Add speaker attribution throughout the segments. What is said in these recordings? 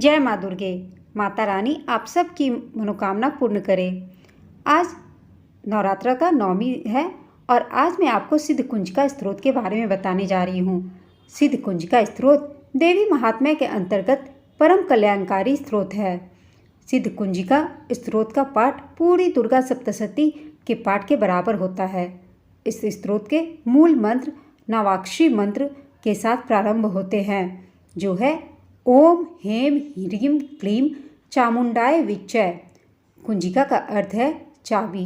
Speaker 1: जय माँ दुर्गे। माता रानी आप सबकी मनोकामना पूर्ण करे। आज नवरात्र का नवमी है और आज मैं आपको सिद्ध कुंजिका स्त्रोत के बारे में बताने जा रही हूँ। सिद्ध कुंजिका स्त्रोत देवी महात्म्य के अंतर्गत परम कल्याणकारी स्त्रोत है। सिद्ध कुंजिका स्त्रोत का पाठ पूरी दुर्गा सप्तशती के पाठ के बराबर होता है। इस स्त्रोत के मूल मंत्र नवाक्षरी मंत्र के साथ प्रारंभ होते हैं, जो है ओम हेम ह्रीम क्लीम चामुंडाय विच्चय। कुंजिका का अर्थ है चाबी,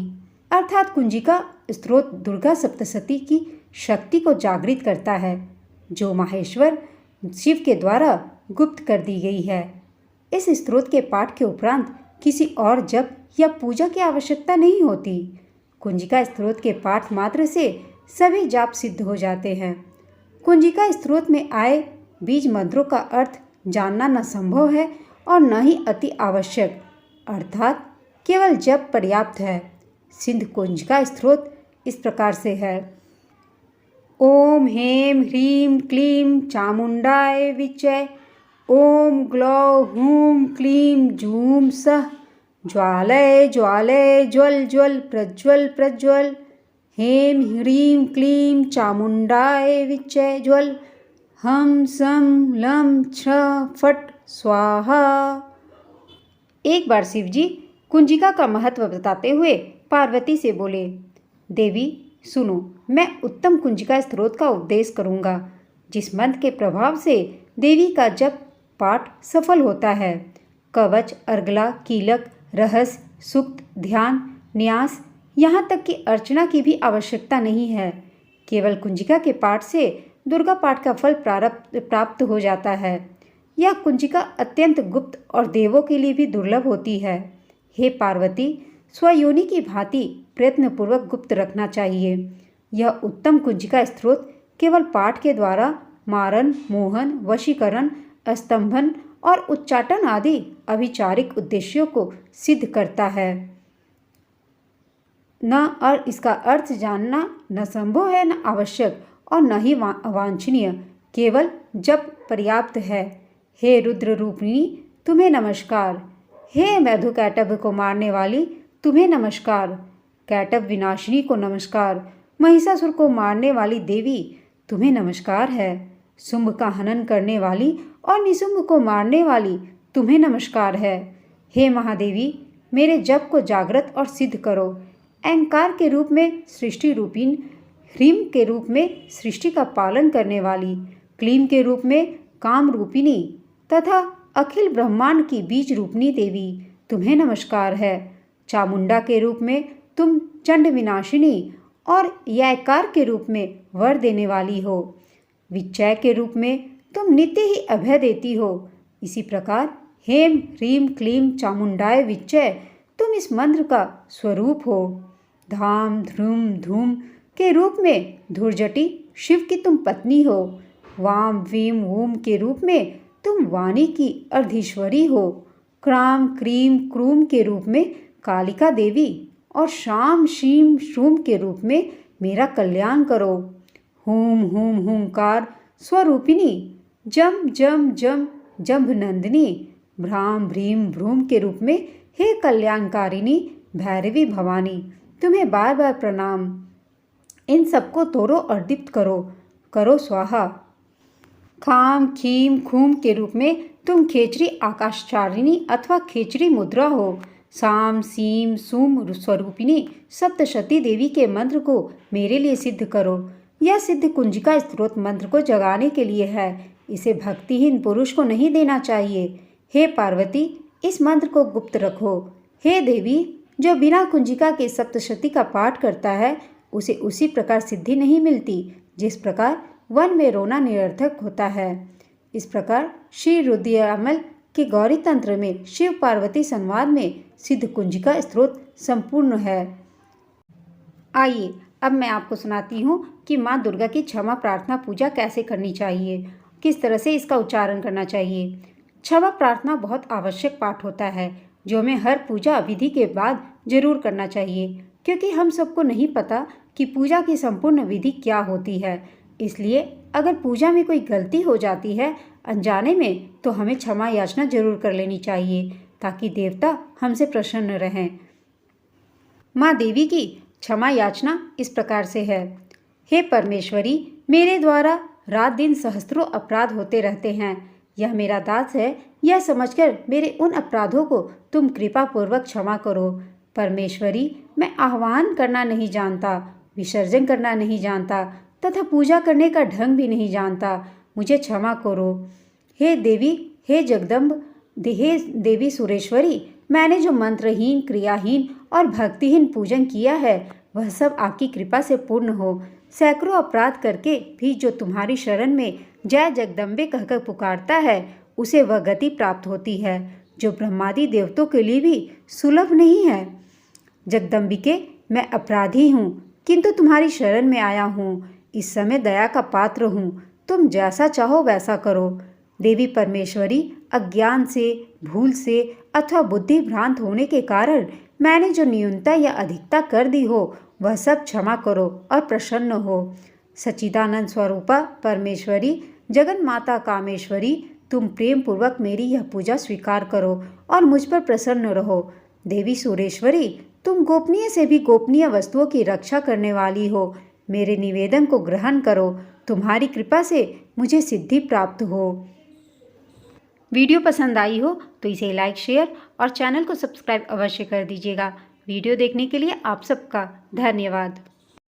Speaker 1: अर्थात कुंजिका स्त्रोत दुर्गा सप्तशती की शक्ति को जागृत करता है, जो माहेश्वर शिव के द्वारा गुप्त कर दी गई है। इस स्त्रोत के पाठ के उपरांत किसी और जप या पूजा की आवश्यकता नहीं होती। कुंजिका स्त्रोत के पाठ मात्र से सभी जाप सिद्ध हो जाते हैं। कुंजिका स्त्रोत में आए बीज मंत्रों का अर्थ जानना न संभव है और न ही अति आवश्यक, अर्थात केवल जप पर्याप्त है। सिद्ध कुंजिका स्त्रोत इस प्रकार से है। ओम हेम ह्रीम क्लीम चामुंडाय विच्चय। ओम ग्लौ हूम क्लीम जूम सः। ज्वालय ज्वालय ज्वल ज्वल प्रज्वल प्रज्वल। हेम ह्रीम क्लीम चामुंडाय विच्चय ज्वल। हम सम लम छ फट स्वाहा। एक बार शिवजी कुंजिका का महत्व बताते हुए पार्वती से बोले, देवी सुनो, मैं उत्तम कुंजिका स्त्रोत का उपदेश करूंगा, जिस मंत्र के प्रभाव से देवी का जप पाठ सफल होता है। कवच, अर्गला, कीलक, रहस्य, सूक्त, ध्यान, न्यास, यहाँ तक कि अर्चना की भी आवश्यकता नहीं है। केवल कुंजिका के पाठ से दुर्गा पाठ का फल प्राप्त हो जाता है। यह कुंजिका अत्यंत गुप्त और देवों के लिए भी दुर्लभ होती है। हे पार्वती, स्वयोनि की भांति प्रयत्नपूर्वक गुप्त रखना चाहिए। यह उत्तम कुंजिका स्त्रोत केवल पाठ के द्वारा मारन, मोहन, वशीकरण, स्तंभन और उच्चाटन आदि अभिचारिक उद्देश्यों को सिद्ध करता है। न और इसका अर्थ जानना न संभव है, न आवश्यक और न ही वांछनीय, केवल जप पर्याप्त है। हे रुद्र रूपिणी तुम्हें नमस्कार। हे मधु कैटभ को मारने वाली तुम्हें नमस्कार। कैटभ विनाशिनी को नमस्कार। महिषासुर को मारने वाली देवी तुम्हें नमस्कार है। शुंभ का हनन करने वाली और निशुंभ को मारने वाली तुम्हें नमस्कार है। हे महादेवी, मेरे जप को जागृत और सिद्ध करो। अहंकार के रूप में सृष्टि रूपीन, ह्रीम के रूप में सृष्टि का पालन करने वाली, क्लीम के रूप में काम रूपिणी तथा अखिल ब्रह्मांड की बीज रूपिणी देवी तुम्हें नमस्कार है। चामुंडा के रूप में तुम चंड विनाशिनी और यैकार के रूप में वर देने वाली हो। विच्चय के रूप में तुम नित्य ही अभय देती हो। इसी प्रकार हेम ह्रीम क्लीम चामुंडाय विच्चय तुम इस मंत्र का स्वरूप हो। धाम ध्रुम धूम के रूप में धुर्जटी शिव की तुम पत्नी हो। वाम वीम वूम के रूप में तुम वाणी की अर्धीश्वरी हो। क्राम क्रीम क्रूम के रूप में कालिका देवी और शाम शीम शूम के रूप में मेरा कल्याण करो। हूम हूम हूंकार स्वरूपिणी, जम जम जम जंभ नंदिनी, भ्राम भ्रीम भ्रूम के रूप में हे कल्याणकारिणी भैरवी भवानी तुम्हें बार बार प्रणाम। इन सबको तोड़ो और दीप्त करो, करो स्वाहा। खाम खीम खूम के रूप में तुम खेचरी आकाशचारिणी अथवा खेचरी मुद्रा हो। साम सीम सूम स्वरूपिणी सप्तशती देवी के मंत्र को मेरे लिए सिद्ध करो। यह सिद्ध कुंजिका स्त्रोत मंत्र को जगाने के लिए है, इसे भक्तिहीन पुरुष को नहीं देना चाहिए। हे पार्वती, इस मंत्र को गुप्त रखो। हे देवी, जो बिना कुंजिका के सप्तशती का पाठ करता है उसे उसी प्रकार सिद्धि नहीं मिलती जिस प्रकार वन में रोना निरर्थक होता है। इस प्रकार श्री रुद्रयामल के गौरी तंत्र में शिव पार्वती संवाद में सिद्ध कुंजिका स्त्रोत संपूर्ण है। आइए अब मैं आपको सुनाती हूँ कि माँ दुर्गा की क्षमा प्रार्थना पूजा कैसे करनी चाहिए, किस तरह से इसका उच्चारण करना चाहिए। क्षमा प्रार्थना बहुत आवश्यक पाठ होता है, जो हमें हर पूजा विधि के बाद जरूर करना चाहिए, क्योंकि हम सबको नहीं पता कि पूजा की संपूर्ण विधि क्या होती है। इसलिए अगर पूजा में कोई गलती हो जाती है अनजाने में तो हमें क्षमा याचना जरूर कर लेनी चाहिए ताकि देवता हमसे प्रसन्न रहें। माँ देवी की क्षमा याचना इस प्रकार से है। हे परमेश्वरी, मेरे द्वारा रात दिन सहस्त्रों अपराध होते रहते हैं। यह मेरा दास है, यह समझकर मेरे उन अपराधों को तुम कृपा पूर्वक क्षमा करो। परमेश्वरी, मैं आह्वान करना नहीं जानता, विसर्जन करना नहीं जानता तथा पूजा करने का ढंग भी नहीं जानता। मुझे क्षमा करो। हे देवी, हे जगदम्ब, हे देवी सुरेश्वरी, मैंने जो मंत्रहीन, क्रियाहीन और भक्तिहीन पूजन किया है वह सब आपकी कृपा से पूर्ण हो। सैकड़ों अपराध करके भी जो तुम्हारी शरण में जय जगदम्बे कहकर पुकारता है उसे वह गति प्राप्त होती है जो ब्रह्मादि देवताओं के लिए भी सुलभ नहीं है। जगदम्बिके, मैं अपराधी हूँ किंतु तुम्हारी शरण में आया हूँ। इस समय दया का पात्र हूँ, तुम जैसा चाहो वैसा करो। देवी परमेश्वरी, अज्ञान से, भूल से अथवा बुद्धि भ्रांत होने के कारण मैंने जो न्यूनता या अधिकता कर दी हो वह सब क्षमा करो और प्रसन्न हो। सच्चिदानंद स्वरूपा परमेश्वरी, जगन माता कामेश्वरी, तुम प्रेम पूर्वक मेरी यह पूजा स्वीकार करो और मुझ पर प्रसन्न रहो। देवी सुरेश्वरी, तुम गोपनीय से भी गोपनीय वस्तुओं की रक्षा करने वाली हो। मेरे निवेदन को ग्रहण करो। तुम्हारी कृपा से मुझे सिद्धि प्राप्त हो। वीडियो पसंद आई हो तो इसे लाइक, शेयर और चैनल को सब्सक्राइब अवश्य कर दीजिएगा। वीडियो देखने के लिए आप सबका धन्यवाद।